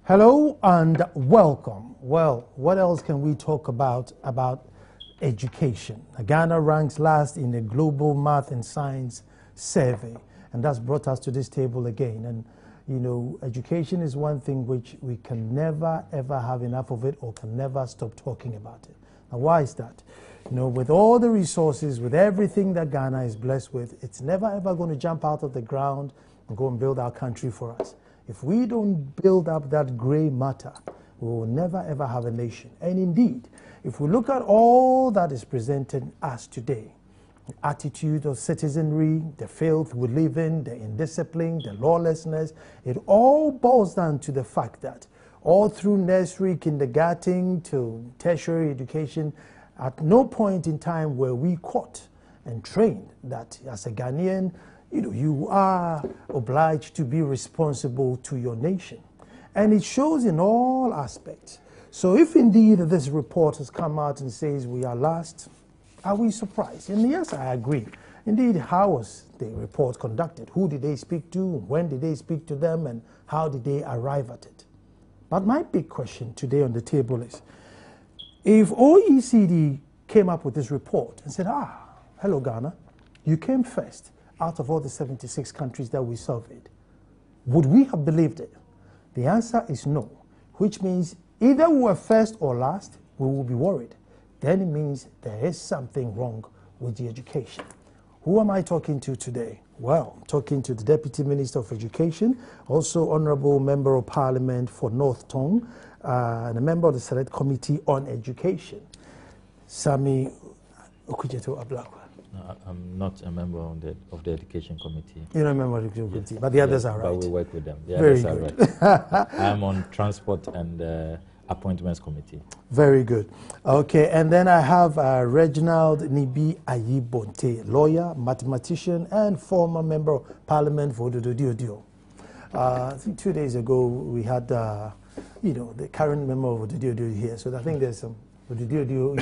Hello and welcome. Well, what else can we talk about education? Ghana ranks last in the global math and science survey, and that's brought us to this table again. And you know, education is one thing which we can never ever have enough of it, or can never stop talking about it. Now, why is that? You know, with all the resources, with everything that Ghana is blessed with, it's never ever going to jump out of the ground and go and build our country for us. If we don't build up that grey matter, we will never ever have a nation. And indeed, if we look at all that is presented as today, the attitude of citizenry, the filth we live in, the indiscipline, the lawlessness, it all boils down to the fact that all through nursery, kindergarten to tertiary education, at no point in time were we caught and trained that as a Ghanaian, you are obliged to be responsible to your nation. And it shows in all aspects. So if indeed this report has come out and says we are last, are we surprised? And yes, I agree. Indeed, how was the report conducted? Who did they speak to? When did they speak to them? And how did they arrive at it? But my big question today on the table is, if OECD came up with this report and said, hello Ghana, you came first out of all the 76 countries that we surveyed, would we have believed it? The answer is no, which means either we were first or last, we will be worried. Then it means there is something wrong with the education. Who am I talking to today? Well, talking to the Deputy Minister of Education, also Honourable Member of Parliament for North Tongue, and a member of the Select Committee on Education, Sami Okujeto Ablakwa. No, I'm not a member of the Education Committee. You're not a member of the Education Committee, but the others are right. But we work with them. The Very others good. Are right. I'm on Transport and Appointments Committee. Very good. Okay, and then I have Reginald Nibi Ayibonte, lawyer, mathematician, and former member of Parliament for Dio. I think 2 days ago we had, the current member of Dio here, so I think there's some Dio,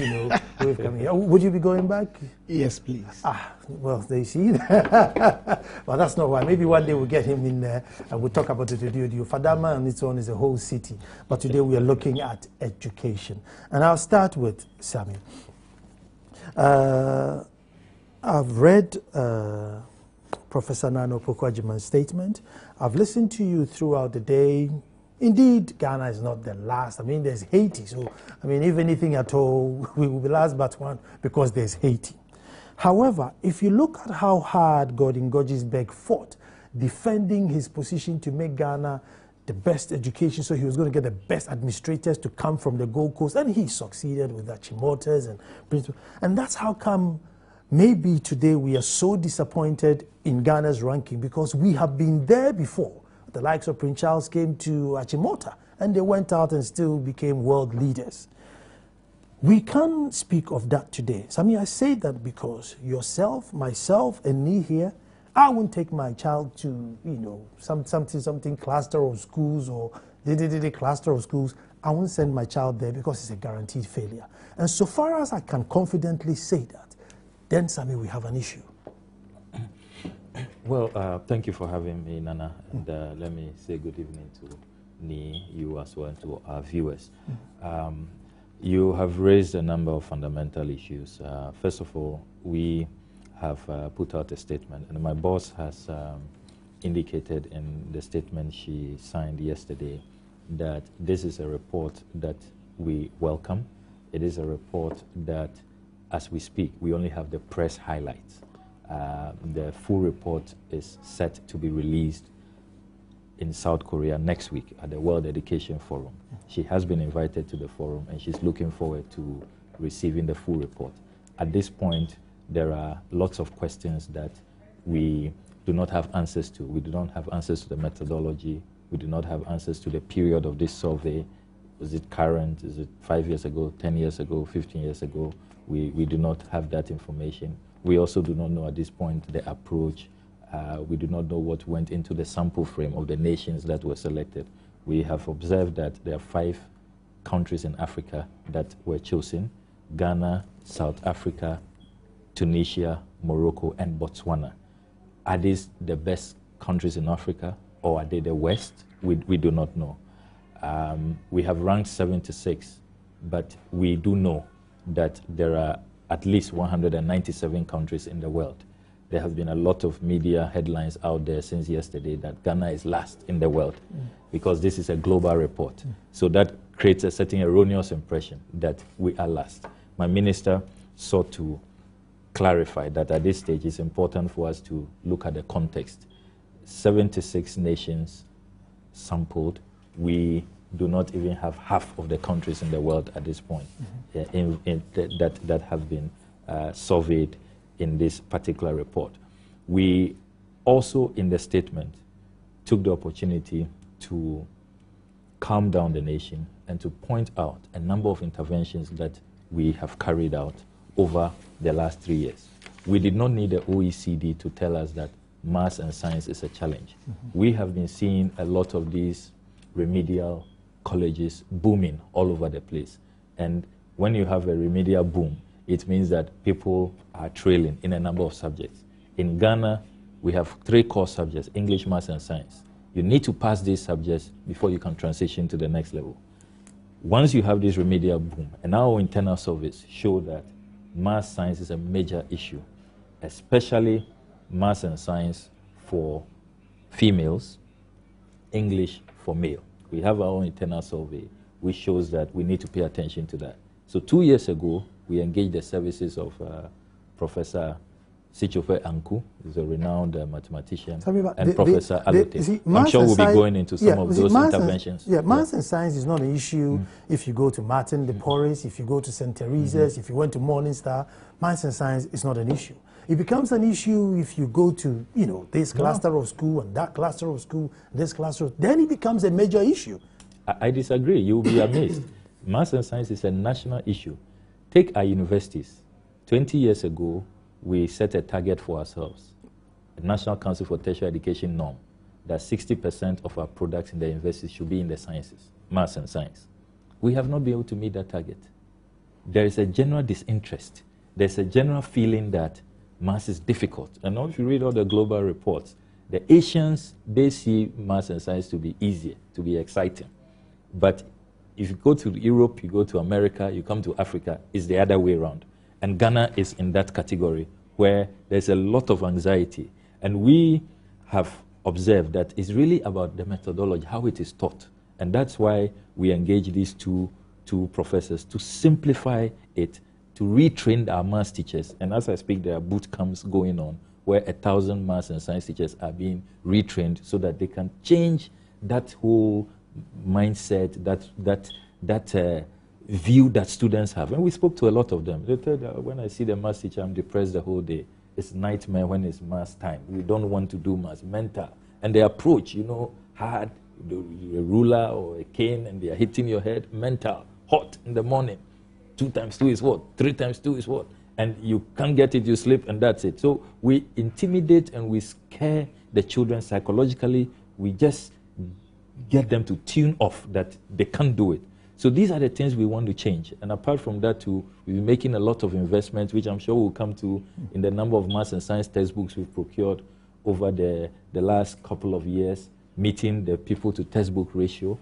wave coming here. Would you be going back? Yes, please. Well, they see. Well, that's not why. Maybe one day we'll get him in there and we'll talk about the Dio. Fadama on its own is a whole city. But today we are looking at education. And I'll start with Sami. I've read Professor Nano Pokuajiman's statement. I've listened to you throughout the day. Indeed, Ghana is not the last. I mean, there's Haiti. So, I mean, if anything at all, we will be last but one because there's Haiti. However, if you look at how hard Gordon Gordgesberg fought defending his position to make Ghana the best education, so he was going to get the best administrators to come from the Gold Coast, and he succeeded with Achimoters and principal. And that's how come maybe today we are so disappointed in Ghana's ranking, because we have been there before. The likes of Prince Charles came to Achimota and they went out and still became world leaders. We can't speak of that today. Sami, I say that because yourself, myself, and me here, I won't take my child to, something cluster of schools or the cluster of schools. I won't send my child there because it's a guaranteed failure. And so far as I can confidently say that, then, Sami, we have an issue. Well, thank you for having me, Nana, and let me say good evening to Ni, you as well, and to our viewers. You have raised a number of fundamental issues. First of all, we have put out a statement, and my boss has indicated in the statement she signed yesterday that this is a report that we welcome. It is a report that, as we speak, we only have the press highlights. The full report is set to be released in South Korea next week at the World Education Forum. She has been invited to the forum and she's looking forward to receiving the full report. At this point, there are lots of questions that we do not have answers to. We do not have answers to the methodology. We do not have answers to the period of this survey. Is it current? Is it 5 years ago, 10 years ago, 15 years ago? We do not have that information. We also do not know at this point the approach. We do not know what went into the sample frame of the nations that were selected. We have observed that there are 5 countries in Africa that were chosen: Ghana, South Africa, Tunisia, Morocco, and Botswana. Are these the best countries in Africa, or are they the West? We do not know. We have ranked 76, but we do know that there are at least 197 countries in the world. There have been a lot of media headlines out there since yesterday that Ghana is last in the world because this is a global report. So that creates a certain erroneous impression that we are last. My minister sought to clarify that at this stage it's important for us to look at the context. 76 nations sampled. We do not even have half of the countries in the world at this point that have been surveyed in this particular report. We also, in the statement, took the opportunity to calm down the nation and to point out a number of interventions that we have carried out over the last 3 years. We did not need the OECD to tell us that maths and science is a challenge. We have been seeing a lot of these remedial colleges booming all over the place. And when you have a remedial boom, it means that people are trailing in a number of subjects. In Ghana, we have 3 core subjects, English, maths, and science. You need to pass these subjects before you can transition to the next level. Once you have this remedial boom, and our internal surveys show that maths science is a major issue, especially maths and science for females, English for male. We have our own internal survey which shows that we need to pay attention to that. So 2 years ago, we engaged the services of Professor Sichofe Anku, who's a renowned mathematician, and Professor Alote. I'm sure we'll be going into some of those interventions. Maths and science is not an issue if you go to Martin de Porres, if you go to St. Teresa's, if you went to Morning Star. Maths and science is not an issue. It becomes an issue if you go to, this cluster of school and that cluster of school, this cluster of, then it becomes a major issue. I disagree. You'll be amazed. Maths and science is a national issue. Take our universities. 20 years ago, we set a target for ourselves, a National Council for Tertiary Education norm, that 60% of our products in the universities should be in the sciences, maths and science. We have not been able to meet that target. There is a general disinterest. There's a general feeling that maths is difficult. And now if you read all the global reports, the Asians, they see maths and science to be easier, to be exciting. But if you go to Europe, you go to America, you come to Africa, it's the other way around. And Ghana is in that category where there's a lot of anxiety. And we have observed that it's really about the methodology, how it is taught. And that's why we engage these two professors to simplify it, to retrain our maths teachers. And as I speak, there are boot camps going on where 1,000 maths and science teachers are being retrained so that they can change that whole mindset, that view that students have. And we spoke to a lot of them. They said, when I see the maths teacher, I'm depressed the whole day. It's nightmare when it's maths time. We don't want to do maths, mental. And the approach, hard, a ruler or a cane, and they are hitting your head, mental, hot in the morning. 2 times 2 is what? 3 times 2 is what? And you can't get it, you sleep, and that's it. So we intimidate and we scare the children psychologically. We just get them to tune off that they can't do it. So these are the things we want to change. And apart from that, too, we'll be making a lot of investments, which I'm sure we'll come to in the number of maths and science textbooks we've procured over the last couple of years, meeting the people to textbook ratio,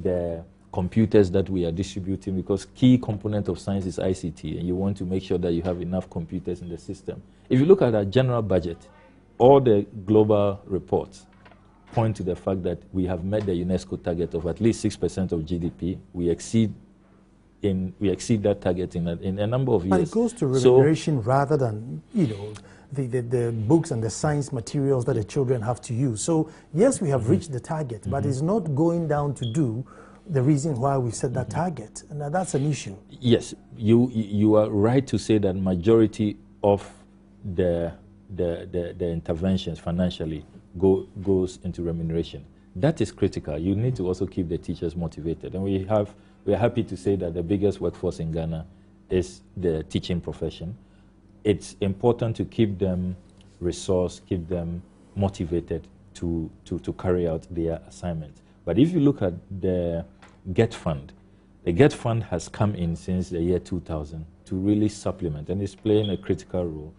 the computers that we are distributing, because key component of science is ICT, and you want to make sure that you have enough computers in the system. If you look at our general budget, all the global reports point to the fact that we have met the UNESCO target of at least 6% of GDP. We exceed that target in a number of years. But it goes to remuneration rather than, the books and the science materials that the children have to use. So yes, we have reached the target, but it's not going down to do the reason why we set that target, and that's an issue. Yes, you are right to say that majority of the interventions financially goes into remuneration. That is critical. You need to also keep the teachers motivated. And we are happy to say that the biggest workforce in Ghana is the teaching profession. It's important to keep them resourced, keep them motivated to carry out their assignments. But if you look at the GET Fund, the GET Fund has come in since the year 2000 to really supplement, and it's playing a critical role.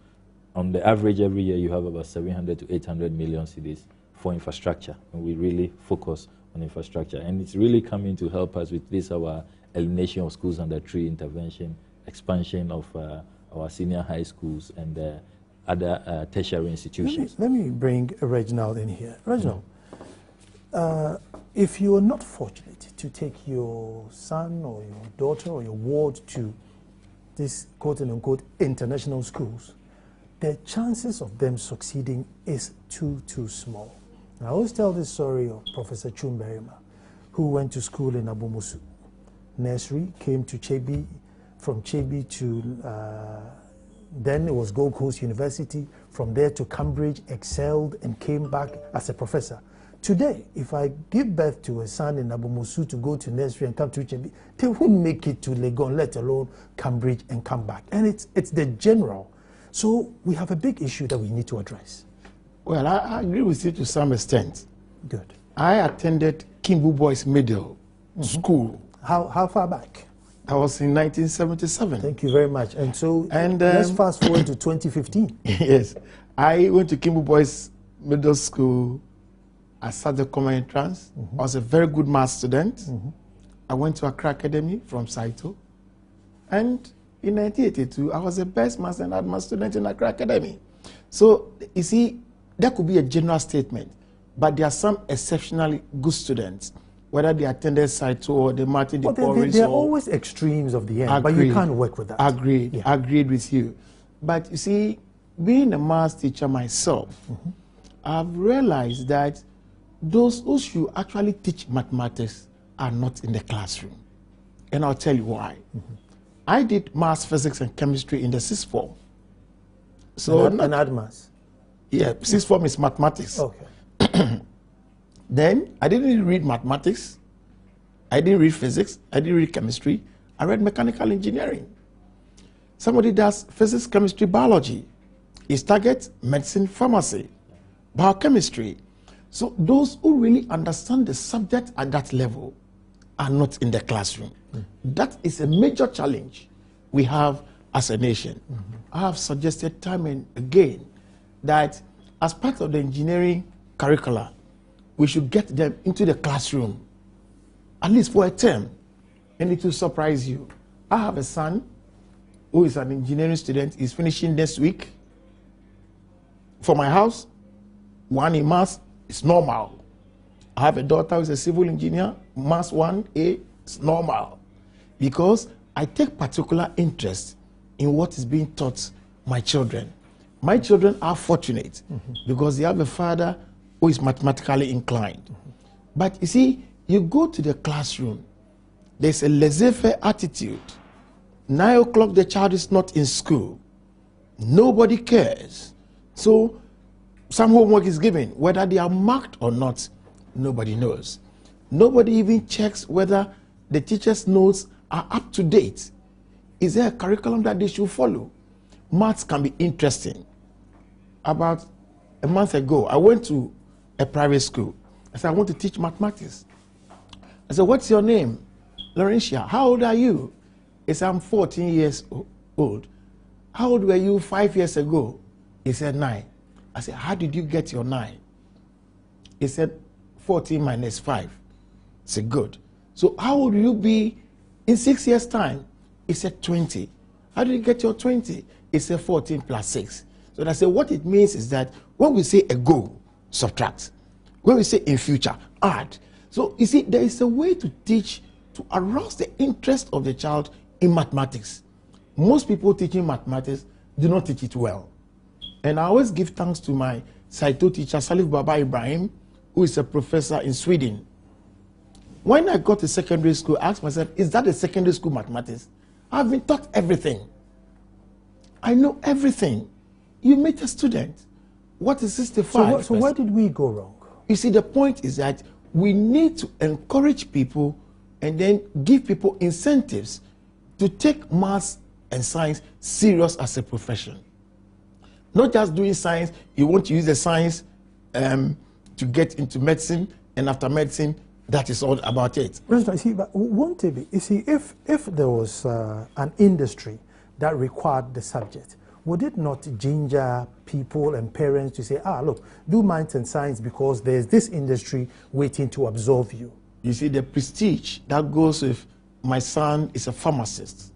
On the average, every year you have about 700 to 800 million cedis for infrastructure, and we really focus on infrastructure. And it's really coming to help us with this, our elimination of schools under tree intervention, expansion of our senior high schools and other tertiary institutions. Let me bring Reginald in here. Reginald, if you are not fortunate to take your son or your daughter or your ward to these quote-unquote international schools, the chances of them succeeding is too small. I always tell this story of Professor Barima, who went to school in Abomusu. Nursery, came to Chebi, from Chebi to, then it was Gold Coast University, from there to Cambridge, excelled and came back as a professor. Today, if I give birth to a son in Abomusu to go to nursery and come to Chebi, they won't make it to Legon, let alone Cambridge and come back. And it's the general. So we have a big issue that we need to address. Well, I agree with you to some extent. Good. I attended Kimbu Boys Middle School. How far back? That was in 1977. Thank you very much. And so let's fast forward to 2015. Yes. I went to Kimbu Boys Middle School. I sat the common entrance. I was a very good math student. I went to Accra Academy from Saito. And in 1982, I was the best math and math student in Accra Academy. So, you see, that could be a general statement, but there are some exceptionally good students, whether they attended Saito or the Martin de Porres. There are always extremes of the end, but you can't work with that. Agreed. Yeah. Agreed with you. But you see, being a math teacher myself, I've realized that those who should actually teach mathematics are not in the classroom. And I'll tell you why. I did math, physics, and chemistry in the sixth form. So and ADMAS? Yeah, sixth form is mathematics. Okay. Then I didn't read mathematics. I didn't read physics. I didn't read chemistry. I read mechanical engineering. Somebody does physics, chemistry, biology. His target, medicine, pharmacy, biochemistry. So those who really understand the subject at that level are not in the classroom. That is a major challenge we have as a nation. I have suggested time and again that as part of the engineering curricula, we should get them into the classroom, at least for a term, and it will surprise you. I have a son who is an engineering student. He's finishing next week. For my house, 1 in maths is normal. I have a daughter who is a civil engineer. Maths 1A is normal. Because I take particular interest in what is being taught my children. My children are fortunate because they have a father who is mathematically inclined. But you see, you go to the classroom, there's a laissez-faire attitude. 9 o'clock, the child is not in school. Nobody cares. So some homework is given. Whether they are marked or not, nobody knows. Nobody even checks whether the teacher's notes are up to date. Is there a curriculum that they should follow? Maths can be interesting. About a month ago, I went to a private school. I said, I want to teach mathematics. I said, what's your name? Laurentia. How old are you? He said, I'm 14 years old. How old were you 5 years ago? He said, 9. I said, how did you get your 9? He said, 14 minus 5. I said, good. So how old will you be in 6 years' time? He said, 20. How did you get your 20? He said, 14 plus 6. So I said, what it means is that when we say a goal, subtract. When we say in future, add. So you see, there is a way to teach, to arouse the interest of the child in mathematics. Most people teaching mathematics do not teach it well. And I always give thanks to my Saito teacher, Salif Baba Ibrahim, who is a professor in Sweden. When I got to secondary school, I asked myself, is that a secondary school mathematics? I've been taught everything. I know everything. You meet a student. What is 65? So where did we go wrong? You see, the point is that we need to encourage people and then give people incentives to take maths and science serious as a profession. Not just doing science, you want to use the science to get into medicine, and after medicine, that is all about it. President, see, but won't it be? You see, if there was an industry that required the subject, would it not ginger people and parents to say, look, do maths and science because there's this industry waiting to absorb you? You see, the prestige that goes with my son is a pharmacist,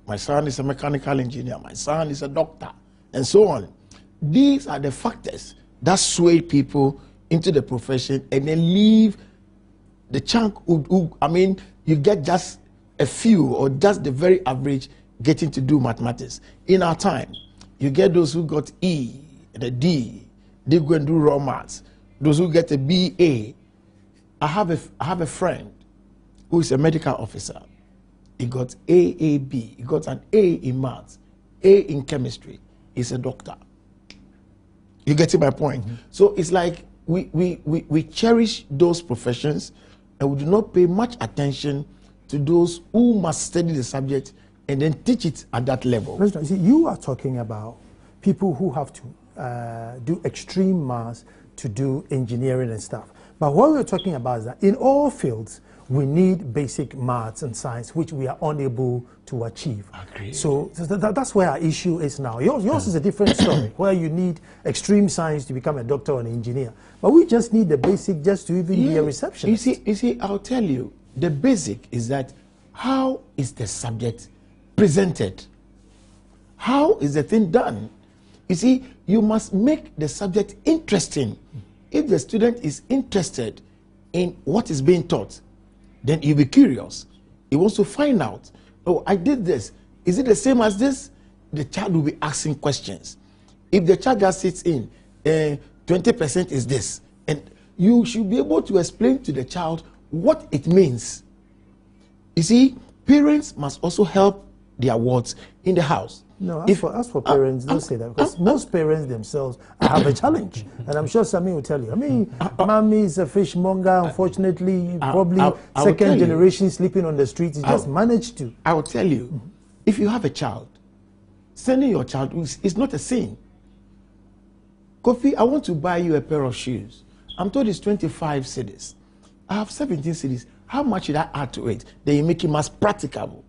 my son is a mechanical engineer, my son is a doctor, and so on. These are the factors that sway people into the profession and then leave the chunk who you get just a few or just the very average getting to do mathematics. In our time, you get those who got E and a D, they go and do raw maths. Those who get a BA. I have a friend who is a medical officer. He got AAB. He got an A in maths, A in chemistry. He's a doctor. You getting my point? Mm-hmm. So it's like we cherish those professions and we do not pay much attention to those who must study the subject and then teach it at that level. You see, you are talking about people who have to do extreme maths to do engineering and stuff. But what we're talking about is that in all fields, we need basic maths and science, which we are unable to achieve. Agreed. So that's where our issue is now. Yours is a different story, where you need extreme science to become a doctor or an engineer. But we just need the basic just to even be a receptionist. You see, I'll tell you, the basic is that how is the subject presented? How is the thing done? You see, you must make the subject interesting. If the student is interested in what is being taught, then he'll be curious. He wants to find out, oh, I did this. Is it the same as this? The child will be asking questions. If the child just sits in, 20% is this. And you should be able to explain to the child what it means. You see, parents must also help their words in the house. No, as for parents, don't say that, because most parents themselves have a challenge. And I'm sure Sammy will tell you. I mean, mommy is a fishmonger, unfortunately, probably second generation sleeping on the streets. He just managed to. I will tell you, if you have a child, sending your child is not a sin. Kofi, I want to buy you a pair of shoes. I'm told it's 25 cedis. I have 17 cedis. How much should I add to it? Then you make it as practicable.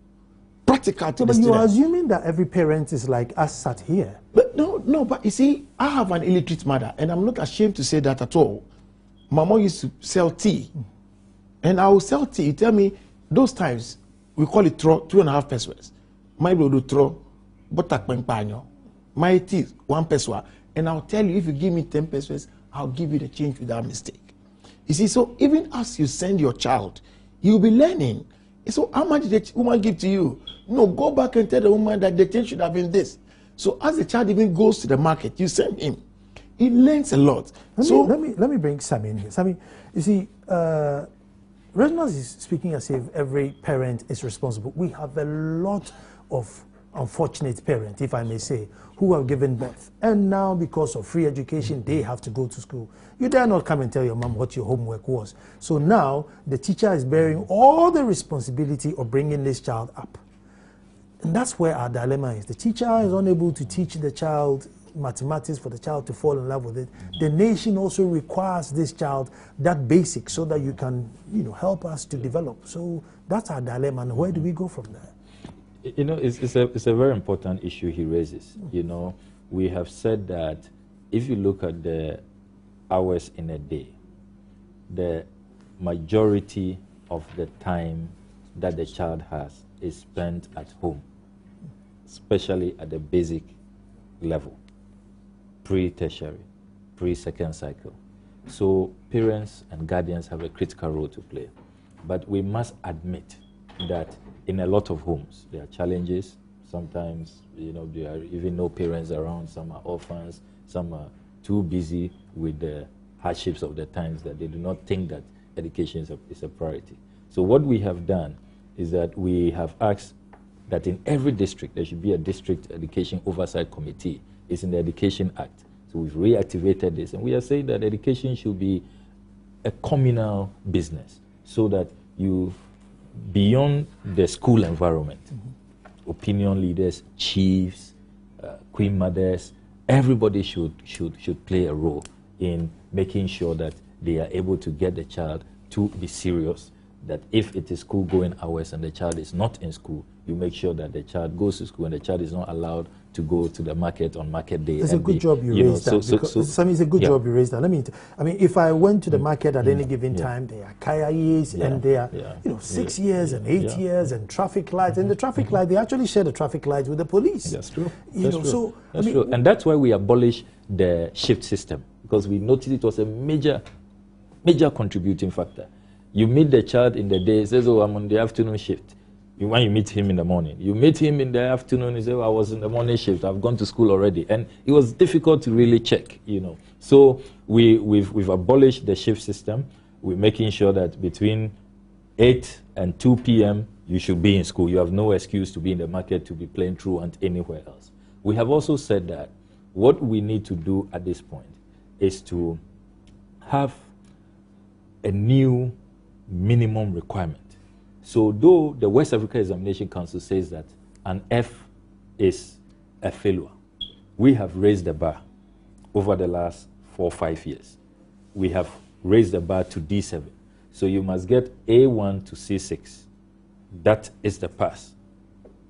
Practical to the student. But you're assuming that every parent is like us sat here. But no, but you see, I have an illiterate mother, and I'm not ashamed to say that at all. My mom used to sell tea, and I will sell tea. You tell me, those times, we call it 2.5 pesos. My brother throw, botak pempanyo. My tea, 1 peso. And I'll tell you, if you give me 10 pesos, I'll give you the change without mistake. You see, so even as you send your child, you'll be learning. So how much did the woman give to you? No, go back and tell the woman that the change should have been this. So as the child even goes to the market, you send him. He learns a lot. Let me bring Sammy in here. Sammy, you see, Reginald is speaking as if every parent is responsible. We have a lot of unfortunate parents, if I may say, who have given birth. And now, because of free education, they have to go to school. You dare not come and tell your mom what your homework was. So now, the teacher is bearing all the responsibility of bringing this child up. And that's where our dilemma is. The teacher is unable to teach the child mathematics for the child to fall in love with it. The nation also requires this child that basic so that you can, help us to develop. So that's our dilemma. And where do we go from there? It's a very important issue he raises. We have said that if you look at the hours in a day, the majority of the time that the child has is spent at home, especially at the basic level, pre-tertiary, pre-second cycle. So parents and guardians have a critical role to play. But we must admit that in a lot of homes, there are challenges. Sometimes, there are even no parents around. Some are orphans. Some are too busy with the hardships of the times that they do not think that education is a priority. So what we have done is that we have asked that in every district, there should be a district education oversight committee. It's in the Education Act. So we've reactivated this. And we are saying that education should be a communal business so that beyond the school environment, opinion leaders, chiefs, queen mothers, everybody should play a role in making sure that they are able to get the child to be serious that if it is school going hours and the child is not in school, you make sure that the child goes to school and the child is not allowed to go to the market on market day. It's a good job you raised that. It's a good job you raised that. I mean, if I went to the market at any given time, there are kayayis and there are 6 years and 8 years and traffic lights. And the traffic light, they actually share the traffic lights with the police. That's true. That's true. And that's why we abolished the shift system, because we noticed it was a major contributing factor. You meet the child in the day, he says, oh, I'm on the afternoon shift. When you meet him in the morning, you meet him in the afternoon, he says, oh, I was in the morning shift, I've gone to school already. And it was difficult to really check, So we've abolished the shift system. We're making sure that between 8 and 2 p.m., you should be in school. You have no excuse to be in the market, to be playing truant anywhere else. We have also said that what we need to do at this point is to have a new minimum requirement. So though the West Africa Examination Council says that an F is a failure, we have raised the bar over the last 4 or 5 years. We have raised the bar to D7. So you must get A1 to C6. That is the pass.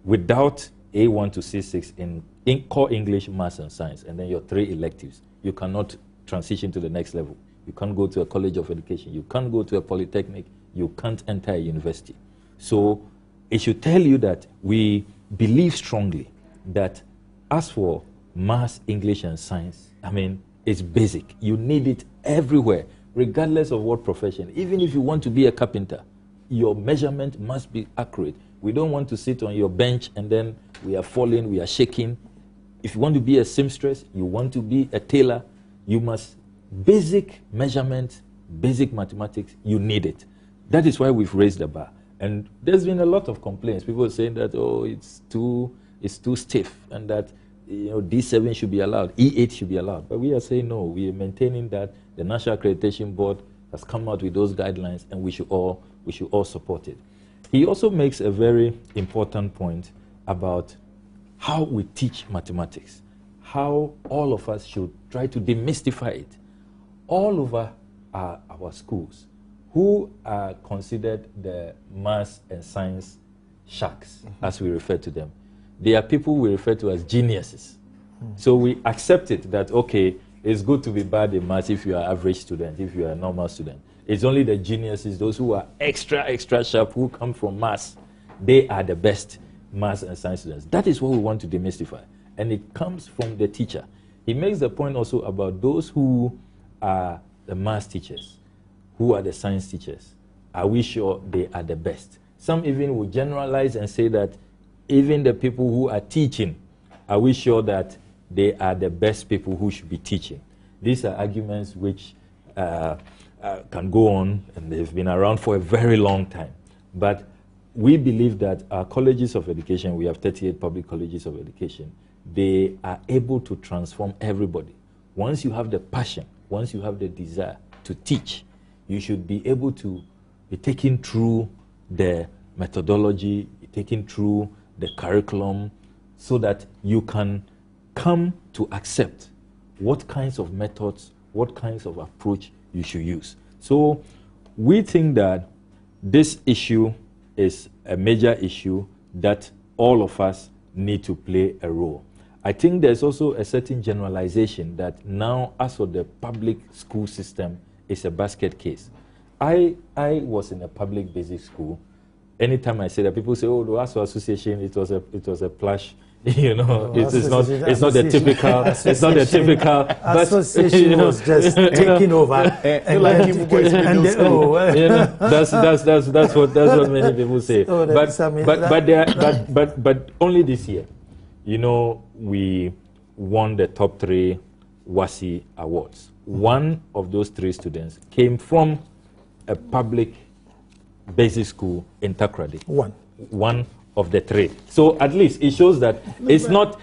Without A1 to C6 in core English, Maths and Science, and then your 3 electives, you cannot transition to the next level. You can't go to a college of education. You can't go to a polytechnic. You can't enter a university. So it should tell you that we believe strongly that as for Maths, English, and Science, I mean, it's basic. You need it everywhere, regardless of what profession. Even if you want to be a carpenter, your measurement must be accurate. We don't want to sit on your bench and then we are falling, we are shaking. If you want to be a seamstress, you want to be a tailor, you must basic measurement, basic mathematics, you need it. That is why we've raised the bar. And there's been a lot of complaints. People saying that, oh, it's too stiff and that D7 should be allowed, E8 should be allowed. But we are saying no, we are maintaining that the National Accreditation Board has come out with those guidelines and we should all support it. He also makes a very important point about how we teach mathematics, how all of us should try to demystify it. All over our schools, who are considered the maths and science sharks, as we refer to them, they are people we refer to as geniuses. So we accept it that, okay, it's good to be bad in maths if you are an average student, if you are a normal student. It's only the geniuses, those who are extra sharp, who come from maths. They are the best maths and science students. That is what we want to demystify. And it comes from the teacher. He makes the point also about those who are the maths teachers, who are the science teachers. Are we sure they are the best? Some even will generalize and say that even the people who are teaching, are we sure that they are the best people who should be teaching? These are arguments which can go on, and they've been around for a very long time. But we believe that our colleges of education, we have 38 public colleges of education, they are able to transform everybody. Once you have the passion, once you have the desire to teach, you should be able to be taken through the methodology, be taken through the curriculum, so that you can come to accept what kinds of methods, what kinds of approach you should use. So we think that this issue is a major issue that all of us need to play a role. I think there's also a certain generalization that now, as for the public school system, is a basket case. I was in a public basic school. Anytime I say that, people say, "Oh, the ASO association, it was a plush." You know, it's not the typical. It's not the typical. Association was just taking over. That's what many people say. But only this year, you know, we won the top 3 WASI awards. One of those 3 students came from a public basic school in Takoradi. One of the 3. So at least it shows that it's not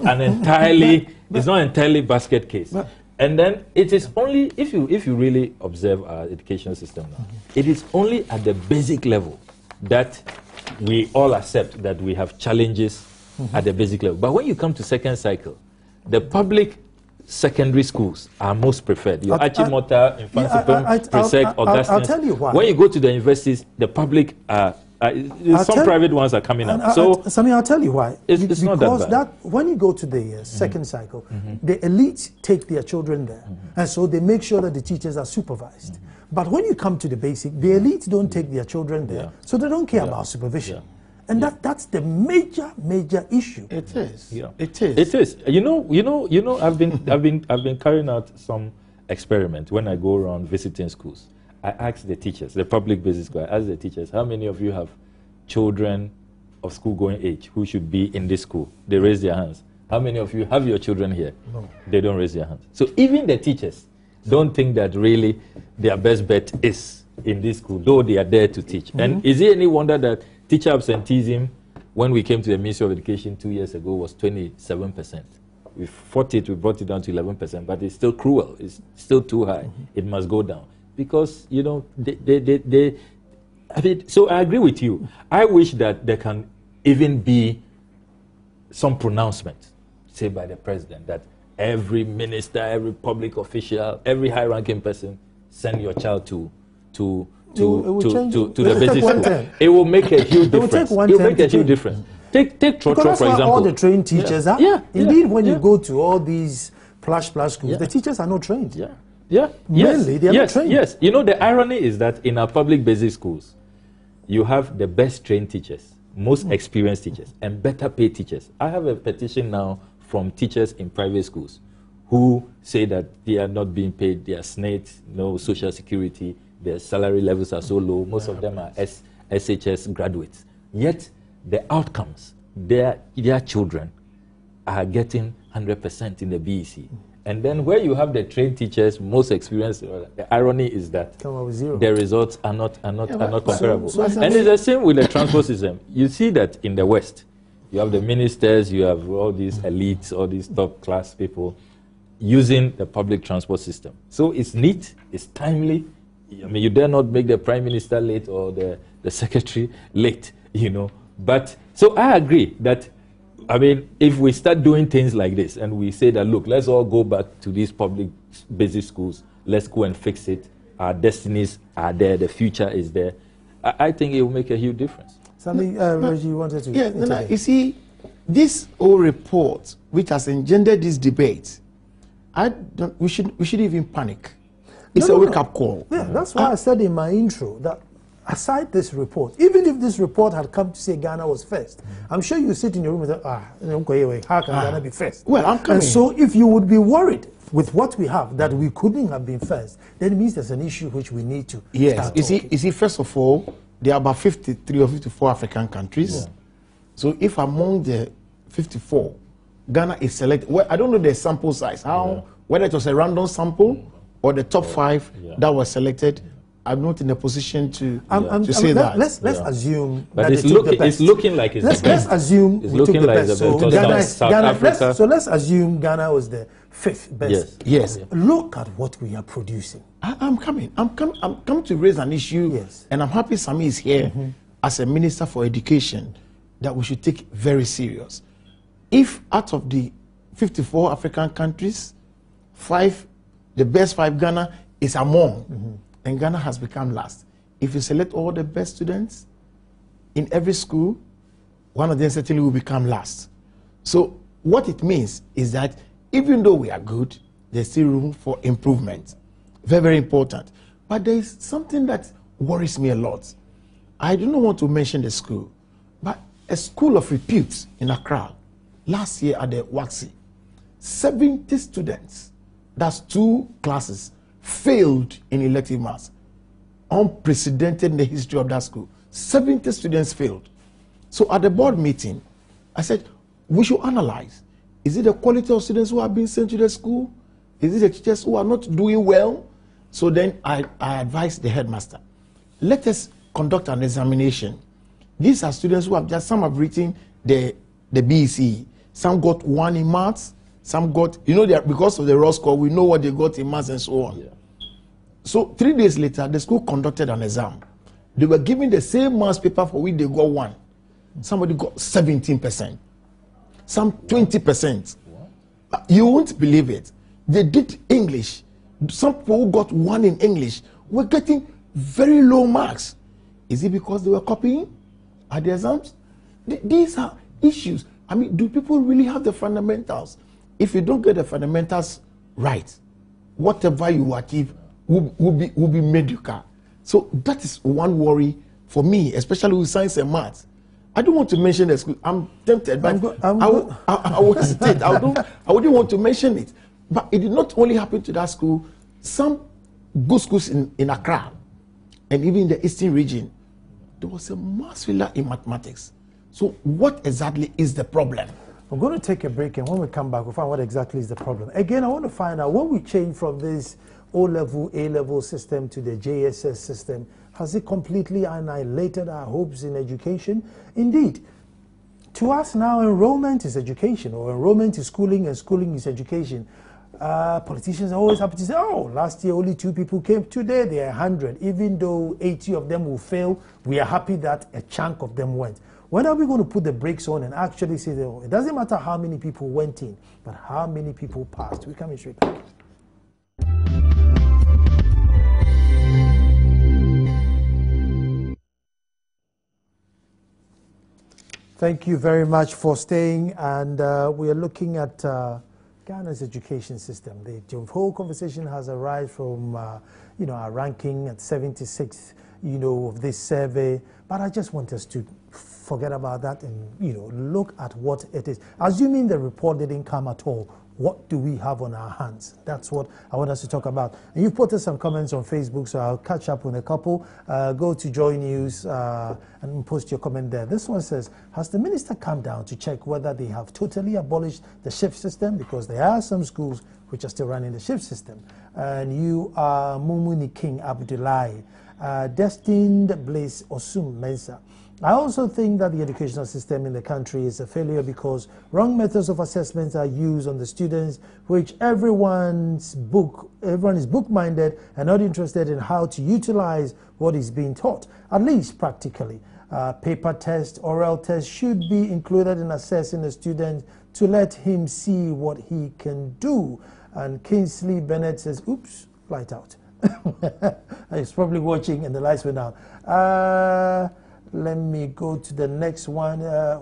an entirely basket case. And then it is only, if you really observe our education system now, it is only at the basic level that we all accept that we have challenges at the basic level. But when you come to second cycle, the public secondary schools are most preferred. Your Achimota, Infantsipim, Presec, Augustine. I'll tell you why. When you go to the universities, the public some private ones are coming up. So, Sammy, I'll tell you why. It's not that bad. When you go to the second cycle, the elites take their children there, and so they make sure that the teachers are supervised. But when you come to the basic, the elites don't take their children there, so they don't care about supervision. And that's the major issue. It is. Yeah. It is. It is. You know. I've been carrying out some experiment when I go around visiting schools. I ask the teachers, the public basic school, I ask the teachers, how many of you have children of school-going age who should be in this school? They raise their hands. How many of you have your children here? No. They don't raise their hands. So even the teachers don't think that really their best bet is in this school, though they are there to teach. And is it any wonder that teacher absenteeism, when we came to the Ministry of Education 2 years ago, was 27%. We fought it, we brought it down to 11%, but it's still cruel. It's still too high. It must go down. Because, you know, I mean, so I agree with you. I wish that there can even be some pronouncement, say by the president, that every minister, every public official, every high-ranking person, send your child to the basic school. It will make a huge difference. It will make a huge difference. Take Trotro, for example. All the trained teachers are. Indeed, when you go to all these plush schools, the teachers are not trained. Mainly, they are not trained. Yes. You know, the irony is that in our public basic schools, you have the best trained teachers, most experienced teachers, and better paid teachers. I have a petition now from teachers in private schools who say that they are not being paid, they are SNAIT, no social security, their salary levels are so low, most of them are SHS graduates. Yet, the outcomes, their children are getting 100% in the BEC. And then where you have the trained teachers, most experienced, the irony is that the results are not comparable. And it's the same with the transport system. You see that in the West, you have the ministers, you have all these elites, all these top class people using the public transport system. So it's neat, it's timely. I mean, you dare not make the prime minister late or the secretary late, you know. But so I agree that, I mean, if we start doing things like this and we say that, look, let's all go back to these public basic schools, let's go and fix it, our destinies are there, the future is there, I think it will make a huge difference. Something, Reggie, you wanted to... Yeah, you see, this whole report, which has engendered this debate, we shouldn't even panic. It's a wake-up call. Yeah, that's why I said in my intro that aside this report, even if this report had come to say Ghana was first, I'm sure you sit in your room and say, how can Ghana be first? Well, I'm coming. And so if you would be worried with what we have that we couldn't have been first, then it means there's an issue which we need to start talking. You see, first of all, there are about 53 or 54 African countries. Yeah. So if among the 54, Ghana is selected, well, I don't know the sample size, whether it was a random sample or the top 5 that were selected. I'm not in a position to say that. Let's assume but that it's looking like it's the best. Let's assume it's we took the best. So Ghana, so let's assume Ghana was the 5th best. Yes. Look at what we are producing. I'm coming to raise an issue, and I'm happy Sami is here as a Minister for Education that we should take very serious. If out of the 54 African countries, the best 5 Ghana is among, and Ghana has become last. If you select all the best students in every school, one of them certainly will become last. So what it means is that even though we are good, there's still room for improvement. Very, very important. But there is something that worries me a lot. I do not want to mention the school, but a school of repute in Accra, last year at the Waxy, 70 students, that's 2 classes, failed in elective maths. Unprecedented in the history of that school. 70 students failed. So at the board meeting, I said, we should analyze. Is it the quality of students who are being sent to the school? Is it the teachers who are not doing well? So then I advised the headmaster, let us conduct an examination. These are students who have some have written the BEC. Some got 1 in maths. Some got, because of the raw score, we know what they got in maths and so on. Yeah. So 3 days later, the school conducted an exam. They were given the same maths paper for which they got 1. Somebody got 17%. Some 20%. You won't believe it. they did English. Some people who got 1 in English were getting very low marks. Is it because they were copying at the exams? These are issues. I mean, do people really have the fundamentals? If you don't get the fundamentals right, whatever you achieve will be mediocre. So that is one worry for me, especially with science and maths. I don't want to mention the school. I'm tempted, but I would hesitate. I wouldn't want to mention it. But it did not only happen to that school. Some good schools in Accra and even in the eastern region, there was a mass failure in mathematics. So what exactly is the problem? I'm going to take a break, and when we come back, we'll find what exactly is the problem. Again, I want to find out when we change from this O-level, A-level system to the JSS system, has it completely annihilated our hopes in education? Indeed. To us now, enrollment is education, or enrollment is schooling, and schooling is education. Politicians are always happy to say, oh, last year only 2 people came. Today they are 100. Even though 80 of them will fail, we are happy that a chunk of them went. When are we going to put the brakes on and actually say that, oh, it doesn't matter how many people went in, but how many people passed? We're coming straight back. Thank you very much for staying, and we are looking at Ghana's education system. The whole conversation has arisen from, our ranking at 76, of this survey. But I just want us to forget about that and, look at what it is. Assuming the report didn't come at all, what do we have on our hands? That's what I want us to talk about. And you've put some comments on Facebook, so I'll catch up with a couple. Go to Joy News and post your comment there. This one says, has the minister come down to check whether they have totally abolished the shift system? Because there are some schools which are still running the shift system. And you are Mumuni King Abdullahi, Destined Blaze Osum Mensa. I also think that the educational system in the country is a failure because wrong methods of assessments are used on the students, which everyone is book-minded and not interested in how to utilize what is being taught, at least practically. Paper tests, oral tests should be included in assessing a student to let him see what he can do. And Kingsley Bennett says, oops, light out. He's probably watching and the lights went out. Let me go to the next one.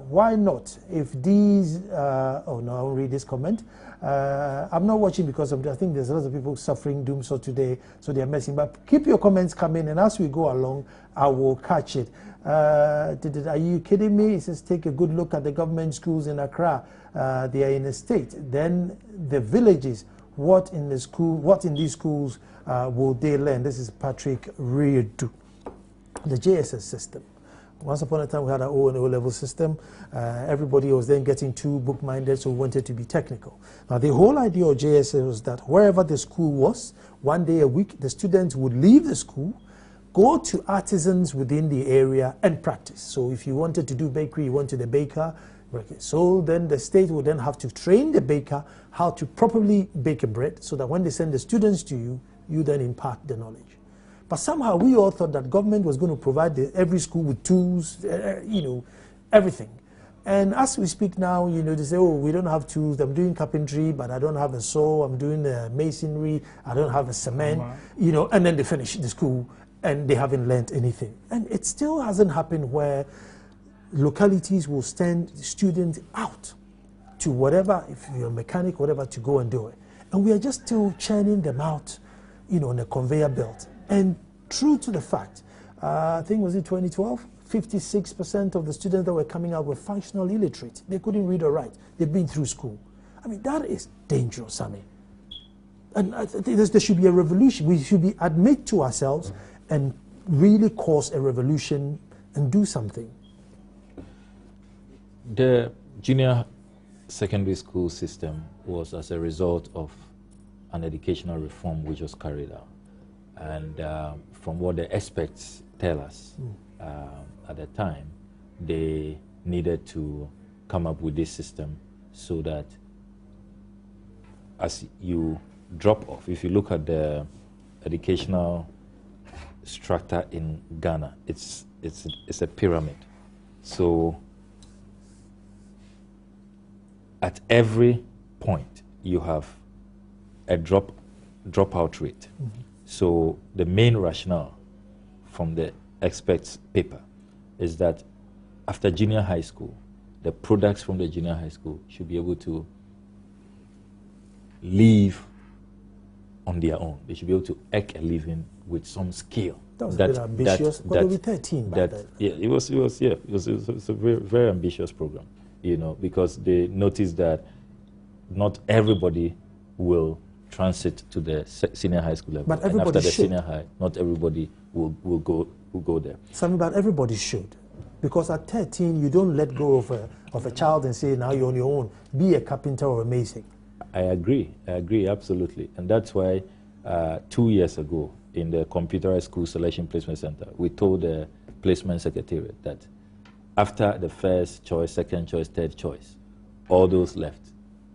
Why not? If these, oh no, I'll read this comment. I'm not watching because I think there's a lot of people suffering doomsday today, so they're messing. But keep your comments coming, and as we go along, I will catch it. Are you kidding me? It says, take a good look at the government schools in Accra. They are in a state. Then the villages, what in these schools will they learn? This is Patrick Riedu. The JSS system. Once upon a time, we had our O and O-level system. Everybody was then getting too book-minded, so we wanted to be technical. Now, the whole idea of JSS was that wherever the school was, 1 day a week, the students would leave the school, go to artisans within the area and practice. So if you wanted to do bakery, you went to the baker. So then the state would then have to train the baker how to properly bake a bread so that when they send the students to you, you then impart the knowledge. But somehow we all thought that government was going to provide every school with tools, everything. And as we speak now, they say, oh, we don't have tools. I'm doing carpentry, but I don't have a saw. I'm doing masonry. I don't have a cement, and then they finish the school and they haven't learned anything. And it still hasn't happened where localities will send students out to whatever, if you're a mechanic, whatever, to go and do it. And we are just still churning them out, on a conveyor belt. And true to the fact, I think was it 2012, 56% of the students that were coming out were functional illiterate. They couldn't read or write. They've been through school. I mean, that is dangerous, I mean. And I think there should be a revolution. We should admit to ourselves and really cause a revolution and do something. The junior secondary school system was as a result of an educational reform which was carried out. And from what the experts tell us at the time, they needed to come up with this system so that as you drop off, if you look at the educational structure in Ghana, it's a pyramid. So at every point, you have a dropout rate. So the main rationale from the experts' paper is that after junior high school, the products from the junior high school should be able to live on their own. They should be able to make a living with some skill. That was a bit ambitious, but they were 13 back then. Yeah, it was a very, very ambitious program, you know, because they noticed that not everybody will transit to the senior high school level. But everybody and after the should. senior high, not everybody will go there. Something about everybody should. Because at 13, you don't let go of a child and say, now you're on your own. Be a carpenter or a mason. I agree, absolutely. And that's why 2 years ago, in the Computerized School Selection Placement Center, we told the placement secretariat that after the first choice, second choice, third choice, all those left,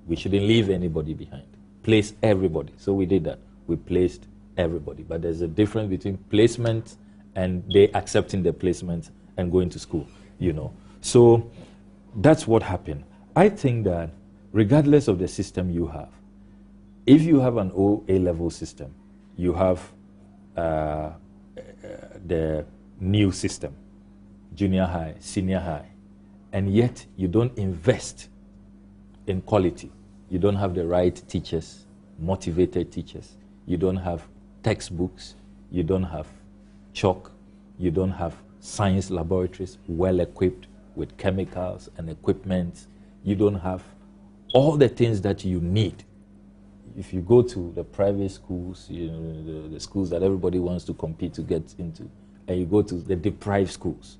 we shouldn't leave anybody behind. Place everybody. So we did that. We placed everybody. But there's a difference between placement and they accepting the placement and going to school, you know. So that's what happened. I think that regardless of the system you have, if you have an A-level system, you have the new system, junior high, senior high, and yet you don't invest in quality. You don't have the right teachers, motivated teachers. You don't have textbooks. You don't have chalk. You don't have science laboratories well equipped with chemicals and equipment. You don't have all the things that you need. If you go to the private schools, you know, the schools that everybody wants to compete to get into, and you go to the deprived schools,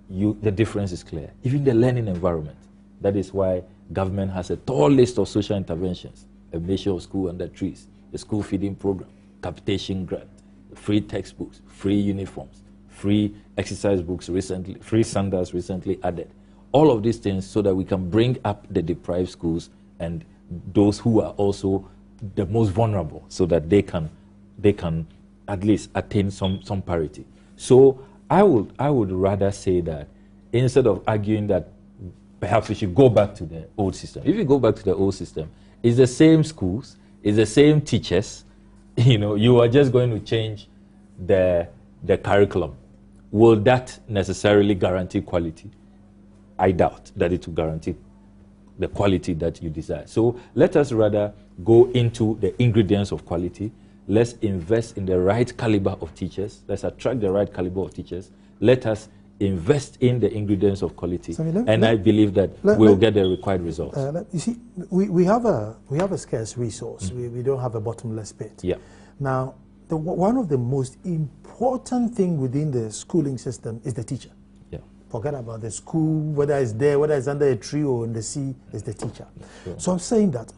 the difference is clear. Even the learning environment. That is why government has a tall list of social interventions, a measure of school under trees, the school feeding program, capitation grant, free textbooks, free uniforms, free exercise books recently, free sandals recently added. All of these things so that we can bring up the deprived schools and those who are also the most vulnerable so that they can at least attain some parity. So I would rather say that instead of arguing that perhaps we should go back to the old system. If you go back to the old system, it's the same schools, it's the same teachers, you know, you are just going to change the curriculum. Will that necessarily guarantee quality? I doubt that it will guarantee the quality that you desire. So let us rather go into the ingredients of quality. Let's invest in the right caliber of teachers. Let's attract the right caliber of teachers. Let us invest in the ingredients of quality. I believe that we'll get the required results. You see, we have a scarce resource. We don't have a bottomless pit. Yeah. Now, one of the most important thing within the schooling system is the teacher. Yeah. Forget about the school, whether it's there, whether it's under a tree or in the sea, it's the teacher. Sure. So I'm saying that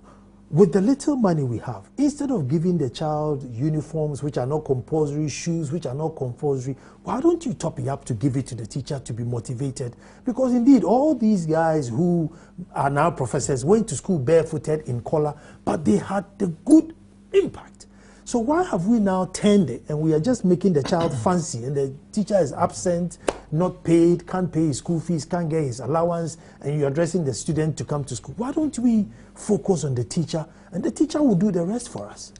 with the little money we have, instead of giving the child uniforms which are not compulsory, shoes which are not compulsory, why don't you top it up to give it to the teacher to be motivated? Because indeed, all these guys who are now professors went to school barefooted in collar, but they had the good impact. So why have we now turned it and we are just making the child fancy and the teacher is absent, not paid, can't pay his school fees, can't get his allowance, and you're addressing the student to come to school? Why don't we focus on the teacher and the teacher will do the rest for us?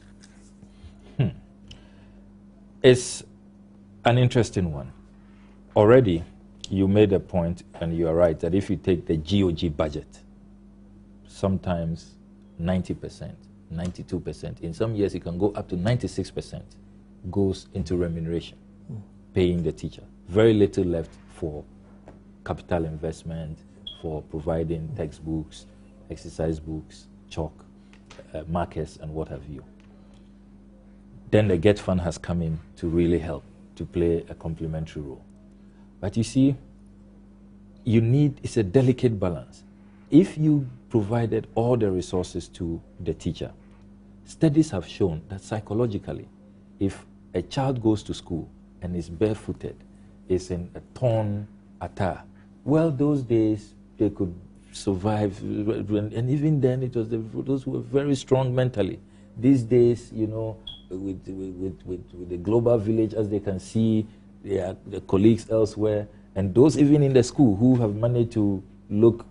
It's an interesting one. Already, you made a point, and you are right, that if you take the GOG budget, sometimes 90%, 92%, in some years it can go up to 96% goes into remuneration, paying the teacher. Very little left for capital investment, for providing textbooks, exercise books, chalk, markers, and what have you. Then the GET Fund has come in to really help, to play a complementary role. But you see, it's a delicate balance. If you provided all the resources to the teacher, studies have shown that psychologically, if a child goes to school and is barefooted, is in a torn attire, well, those days they could survive, and even then it was those who were very strong mentally. These days, you know, with the global village, as they can see, their colleagues elsewhere, and those even in the school who have managed to look,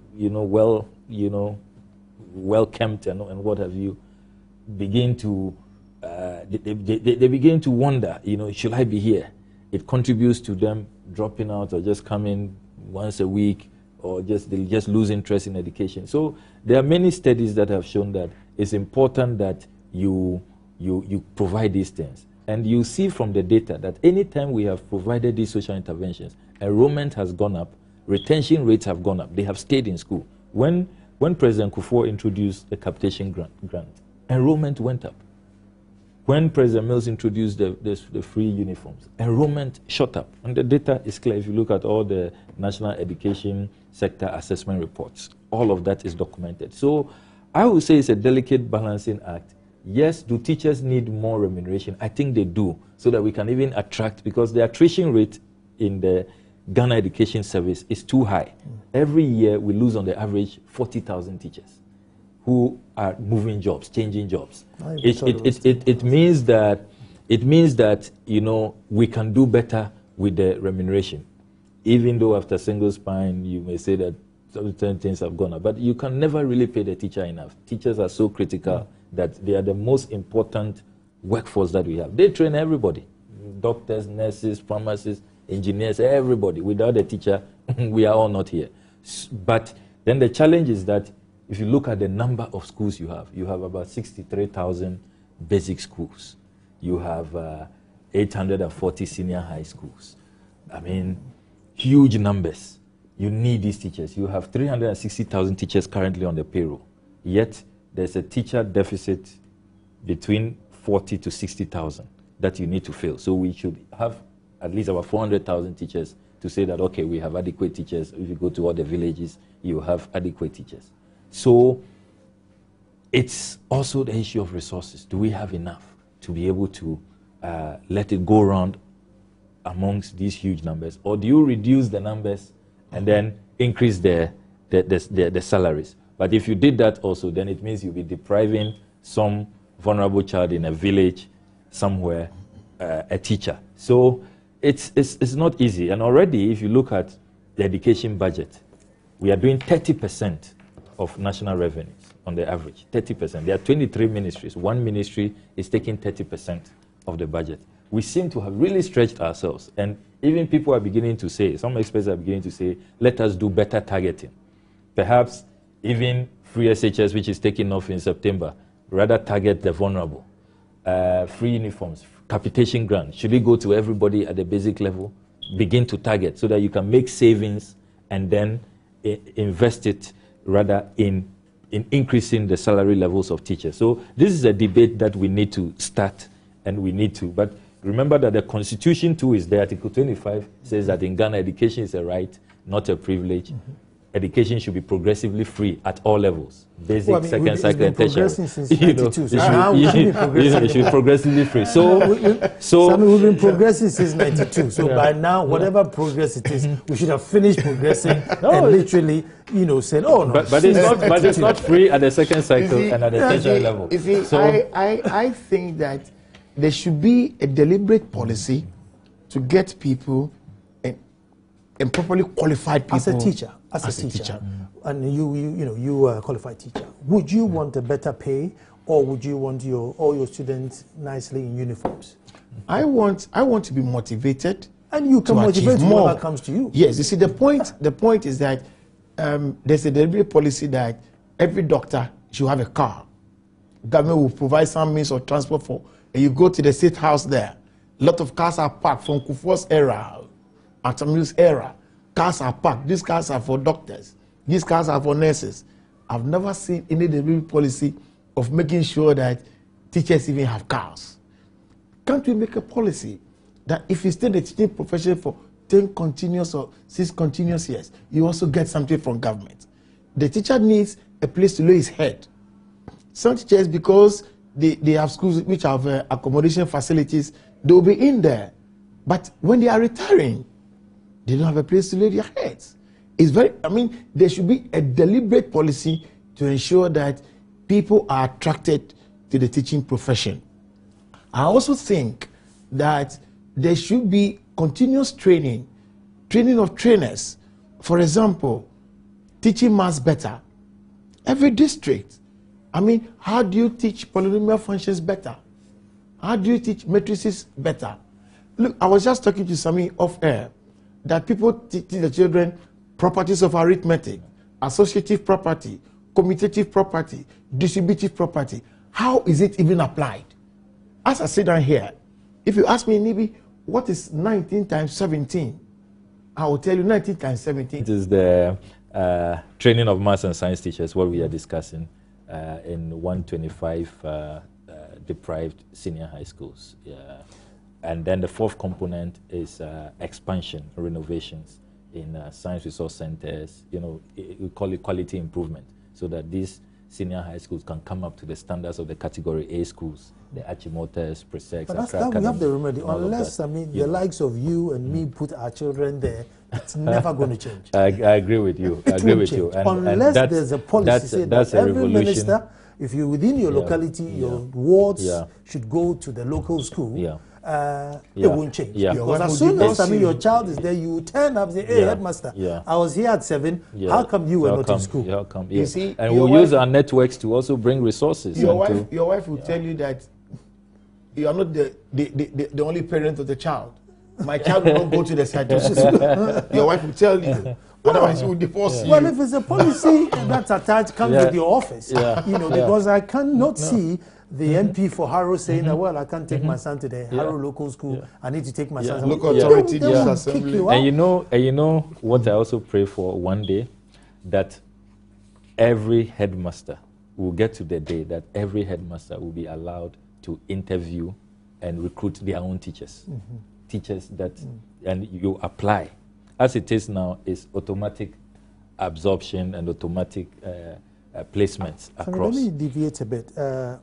well kempt and what have you, begin to they begin to wonder, should I be here? It contributes to them dropping out or just coming once a week, or they'll just lose interest in education. So there are many studies that have shown that it's important that you provide these things. And you see from the data that anytime we have provided these social interventions, enrollment has gone up, retention rates have gone up. They have stayed in school. When President Kufuor introduced the capitation grant, enrollment went up. When President Mills introduced the free uniforms, enrollment shot up. And the data is clear. If you look at all the national education sector assessment reports, all of that is documented. So I would say it's a delicate balancing act. Yes, do teachers need more remuneration? I think they do, so that we can even attract, because the attrition rate in the Ghana Education Service is too high. Every year we lose on the average 40,000 teachers who are moving jobs, changing jobs. It means that we can do better with the remuneration. Even though after single spine you may say that certain things have gone up, but you can never really pay the teacher enough. Teachers are so critical that they are the most important workforce that we have. They train everybody, doctors, nurses, pharmacists, engineers, everybody. Without a teacher, we are all not here. But then the challenge is that if you look at the number of schools you have about 63,000 basic schools. You have 840 senior high schools. I mean, huge numbers. You need these teachers. You have 360,000 teachers currently on the payroll. Yet, there's a teacher deficit between 40 to 60,000 that you need to fill. So we should have at least about 400,000 teachers to say that, okay, we have adequate teachers. If you go to all the villages, you have adequate teachers. So it's also the issue of resources. Do we have enough to be able to let it go around amongst these huge numbers? Or do you reduce the numbers and then increase the salaries? But if you did that also, then it means you'll be depriving some vulnerable child in a village somewhere a teacher. So it's not easy. And already, if you look at the education budget, we are doing 30% of national revenues on the average, 30%. There are 23 ministries. One ministry is taking 30% of the budget. We seem to have really stretched ourselves. And even people are beginning to say, some experts are beginning to say, let us do better targeting. Perhaps even free SHS, which is taking off in September, rather target the vulnerable. Free uniforms, capitation grant, should it go to everybody at the basic level? Begin to target so that you can make savings and then invest it rather in increasing the salary levels of teachers. So this is a debate that we need to start, and we need to. But remember that the Constitution too is there. Article 25 says that in Ghana, education is a right, not a privilege. Education should be progressively free at all levels. Basic, second cycle, and tertiary. Since 92, so now it should be progressively free. So we've been progressing since 92. So by now, whatever progress it is, we should have finished progressing and literally, said, oh no. But it's not free at the second cycle and at the tertiary level. I think that there should be a deliberate policy to get people and properly qualified people. As a teacher. And you are a qualified teacher. Would you want a better pay, or would you want all your students nicely in uniforms? I want to be motivated. And you can motivate whoever comes to you. Yes, you see, the point is that there's a deliberate policy that every doctor should have a car. Government will provide some means of transport for, and you go to the state house there. A lot of cars are parked from Kufuor's era, Atamil's era. Cars are parked. These cars are for doctors. These cars are for nurses. I've never seen any deliberate policy of making sure that teachers even have cars. Can't we make a policy that if you stay in the teaching profession for 10 continuous or 6 continuous years, you also get something from government? The teacher needs a place to lay his head. Some teachers, because they have schools which have accommodation facilities, they will be in there. But when they are retiring, they don't have a place to lay their heads. There should be a deliberate policy to ensure that people are attracted to the teaching profession. I also think that there should be continuous training of trainers. For example, teaching maths better. Every district, I mean, how do you teach polynomial functions better? How do you teach matrices better? Look, I was just talking to Sami off air that people teach the children properties of arithmetic, associative property, commutative property, distributive property. How is it even applied? As I sit down here, if you ask me, Nibi, what is 19 times 17? I will tell you 19 times 17. It is the training of maths and science teachers, what we are discussing in 125 deprived senior high schools. Yeah. And then the fourth component is expansion, renovations in science resource centers. You know, we call it quality improvement, so that these senior high schools can come up to the standards of the category A schools, the Achimoters, Presex, but that's that we have the remedy. Unless, I mean, the likes of you and me put our children there, it's never going to change. I agree with you. I agree with you. Unless there's a policy say that every minister, if you're within your locality, your wards should go to the local school. It won't change. Because as soon as your child is there, you turn up and say, hey, headmaster, I was here at 7. How come you were not in school? You see, and we'll use our networks to also bring resources. Your wife will tell you that you are not the only parent of the child. My child will not go to the side. Your wife will tell you. Otherwise, he will divorce you. Well, if it's a policy that's attached, comes with your office, you know, because I cannot see the MP for Harrow saying that, well, I can't take my son to the Harrow local school. I need to take my son. Local authority assembly. And you know what I also pray for one day, that every headmaster will get to the day that every headmaster will be allowed to interview and recruit their own teachers. Teachers that, and you apply. As it is now, is automatic absorption and automatic placements across. Let me deviate a bit.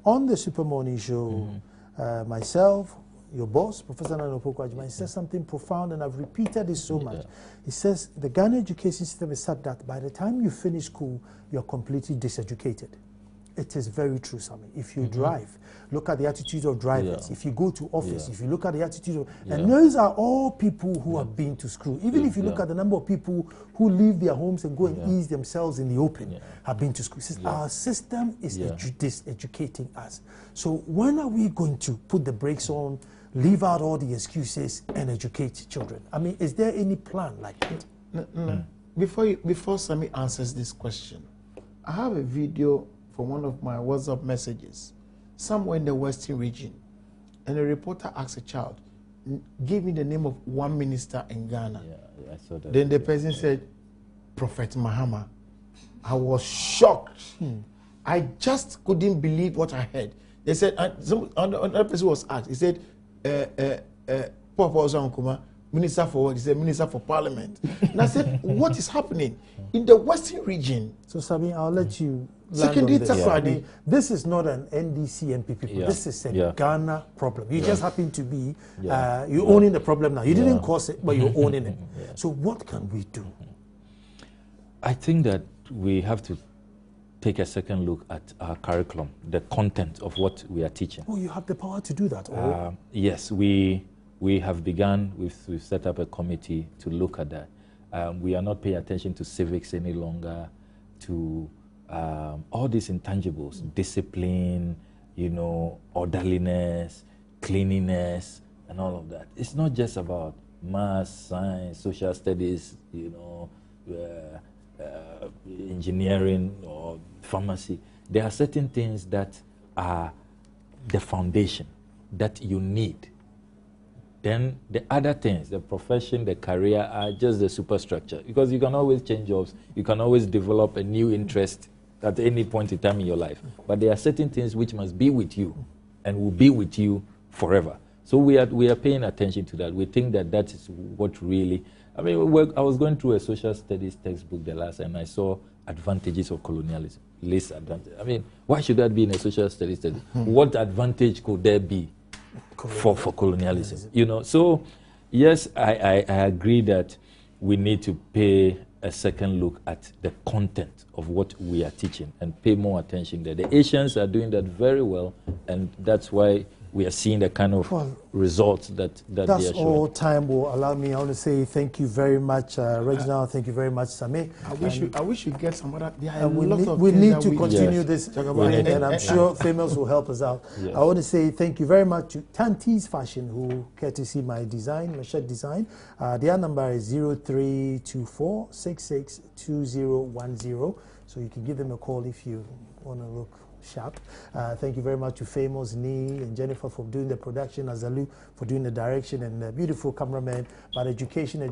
On the Super Morning Show, myself, your boss, Professor Nanopo Kwajima, he says something profound, and I've repeated this so much. He says the Ghana education system is such that by the time you finish school, you're completely diseducated. It is very true, Sami. If you drive, look at the attitude of drivers. If you go to office, if you look at the attitude of... And those are all people who have been to school. Even if you look at the number of people who leave their homes and go and ease themselves in the open, have been to school. Our system is diseducating us. So when are we going to put the brakes on, leave out all the excuses, and educate children? I mean, is there any plan like that? Before Sami answers this question, I have a video from one of my WhatsApp messages, somewhere in the Western region, and a reporter asked a child, give me the name of one minister in Ghana. I saw that. Then the person said, Prophet Mahama. I was shocked. I just couldn't believe what I heard. They said, another person was asked, he said, Papa Ozankuma, Minister for what? He said, Minister for Parliament. And I said, what is happening in the Western region? So, Sami, I'll let you Secondary, this is not an NDC MPP problem. This is a Ghana problem. You just happen to be, you're owning the problem now. You didn't cause it, but you're owning it. So what can we do? I think that we have to take a second look at our curriculum, the content of what we are teaching. Oh, you have the power to do that? Yes, we have begun, we've set up a committee to look at that. We are not paying attention to civics any longer, to all these intangibles, discipline, you know, orderliness, cleanliness, and all of that. It's not just about math, science, social studies, you know, engineering or pharmacy. There are certain things that are the foundation that you need. Then the other things, the profession, the career, are just the superstructure. Because you can always change jobs. You can always develop a new interest at any point in time in your life. But there are certain things which must be with you and will be with you forever. So we are paying attention to that. We think that that is what really... I mean, I was going through a social studies textbook the last time, and I saw advantages of colonialism. Least advantage. I mean, why should that be in a social studies textbook? What advantage could there be for colonialism? You know, so yes, I agree that we need to pay a second look at the content of what we are teaching and pay more attention there. The Asians are doing that very well, and that's why we are seeing the kind of results that they are showing. That's all time will allow me. I want to say thank you very much, Reginald. Thank you very much, Sami. I wish you get some other. We need to continue this, and I'm sure Famous will help us out. Yes. I want to say thank you very much to Tanti's Fashion, who care to see my design, my shirt design. Their number is 0324662010. So you can give them a call if you want to look sharp. Thank you very much to Famous, Nee, and Jennifer for doing the production, Azalu for doing the direction, and the beautiful cameraman. But education.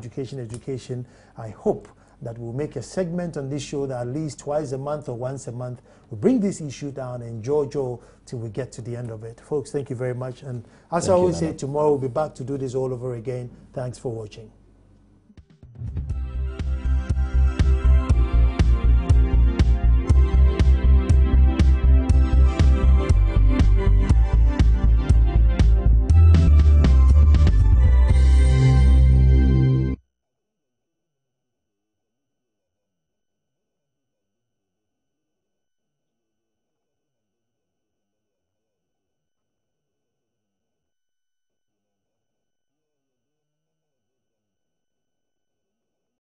I hope that we'll make a segment on this show that at least twice a month or once a month we'll bring this issue down and Jojo till we get to the end of it. Folks, thank you very much. And as I always say, tomorrow we'll be back to do this all over again. Thanks for watching.